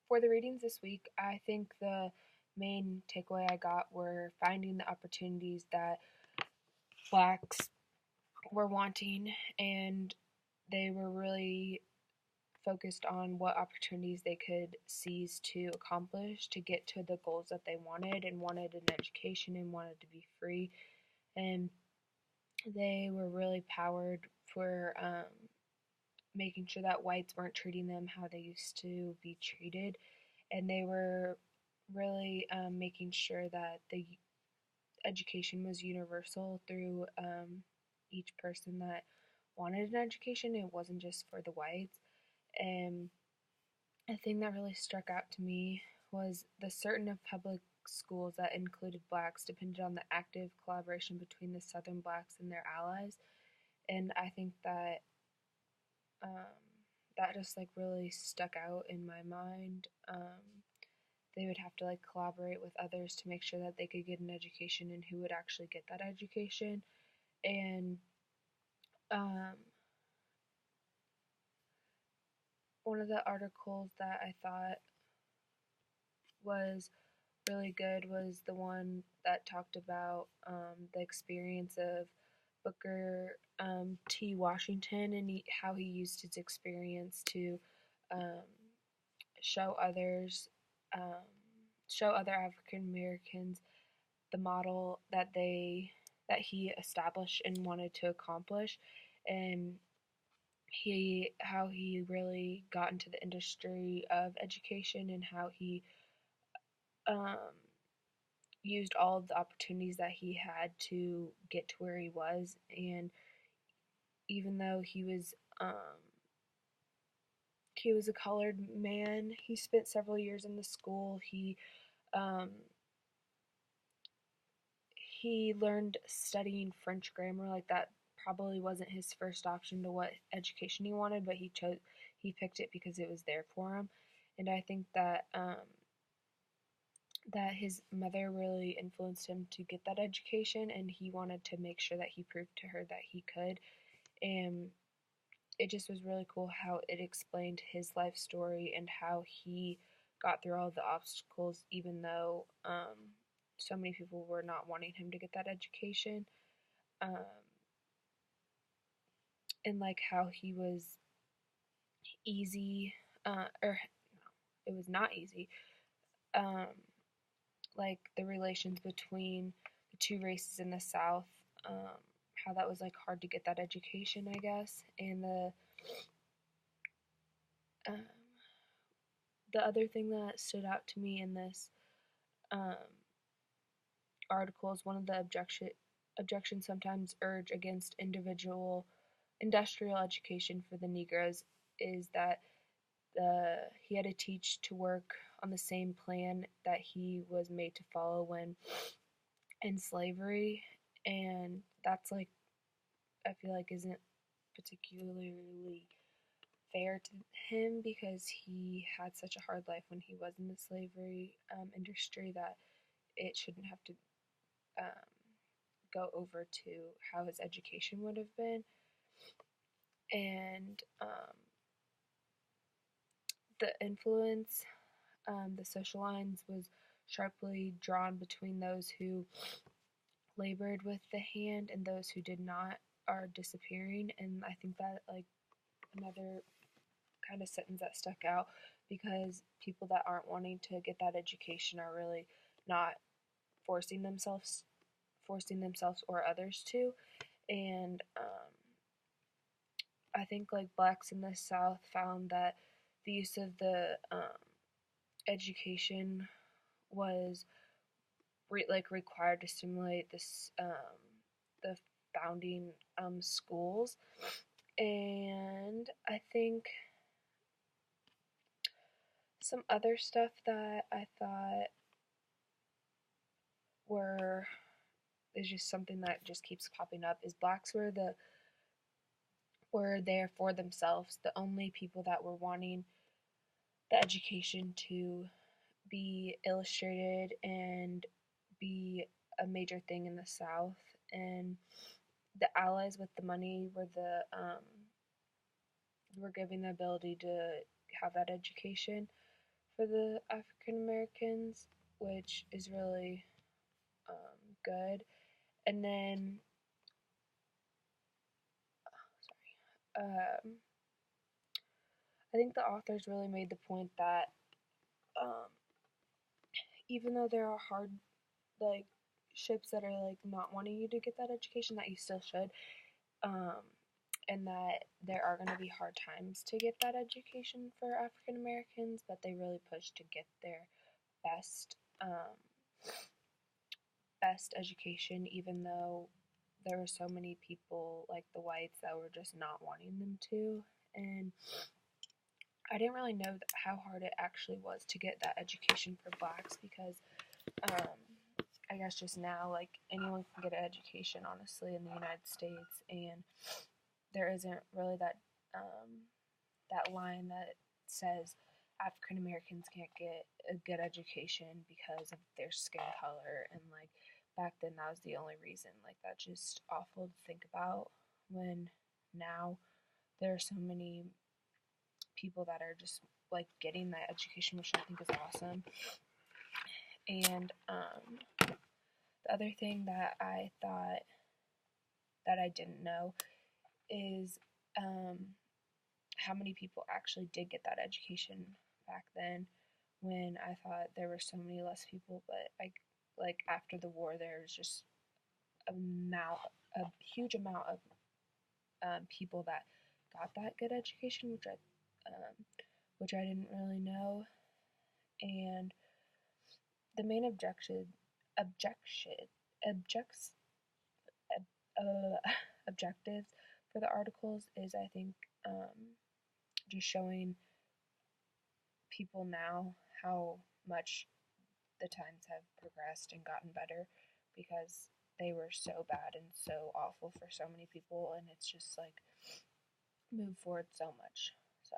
For the readings this week, I think the main takeaway I got were finding the opportunities that Blacks were wanting, and they were really focused on what opportunities they could seize to accomplish to get to the goals that they wanted an education and wanted to be free. And they were really powered for making sure that whites weren't treating them how they used to be treated, and they were really making sure that the education was universal through each person that wanted an education. It wasn't just for the whites. And a thing that really struck out to me was the certain of public schools that included blacks depended on the active collaboration between the Southern blacks and their allies. And I think that um, that just like really stuck out in my mind. They would have to like collaborate with others to make sure that they could get an education and who would actually get that education. And um, one of the articles that I thought was really good was the one that talked about the experience of Booker T. Washington and how he used his experience to um, show others, um, show other African Americans the model that he established and wanted to accomplish, and he how he really got into the industry of education and how he um, used all of the opportunities that he had to get to where he was. And even though he was a colored man, he spent several years in the school. Um, he learned studying French grammar. Like, that probably wasn't his first option to what education he wanted, but he picked it because it was there for him. And I think that his mother really influenced him to get that education, and he wanted to make sure that he proved to her that he could. And it just was really cool how it explained his life story and how he got through all the obstacles, even though so many people were not wanting him to get that education. Um, and like how he was easy, or no, it was not easy. Um, like the relations between the two races in the South, how that was like hard to get that education, I guess. And um, the other thing that stood out to me in this um, article is one of the objections sometimes urged against individual industrial education for the Negroes is that he had to teach to work on the same plan that he was made to follow when in slavery, and that's like I feel like isn't particularly fair to him because he had such a hard life when he was in the slavery industry that it shouldn't have to um, go over to how his education would have been. And the influence, the social lines was sharply drawn between those who labored with the hand and those who did not are disappearing. And I think that like another kind of sentence that stuck out because people that aren't wanting to get that education are really not forcing themselves or others to. And I think like blacks in the South found that the use of the education was like required to stimulate this the founding schools. And I think some other stuff that I thought were is just something that just keeps popping up is blacks were there for themselves, the only people that were wanting the education to be illustrated and be a major thing in the South. And the allies with the money were given the ability to have that education for the African Americans, which is really good. And then, um, I think the authors really made the point that um, even though there are hard, like, ships that are like not wanting you to get that education, that you still should, um, and that there are going to be hard times to get that education for African Americans, but they really push to get their best best education, even though there were so many people like the whites that were just not wanting them to. And I didn't really know how hard it actually was to get that education for blacks because um, I guess just now, like, anyone can get an education, honestly, in the United States, and there isn't really that line that says African Americans can't get a good education because of their skin color, and like back then that was the only reason. Like, that's just awful to think about when now there are so many people that are just like getting that education, which I think is awesome. And the other thing that I thought that I didn't know is how many people actually did get that education back then, when I thought there were so many less people. But I, like, after the war there was just a huge amount of people that got that good education, which I didn't really know. And the main objection objects objectives for the articles is, I think, just showing people now how much the times have progressed and gotten better, because they were so bad and so awful for so many people, and it's just like moved forward so much. So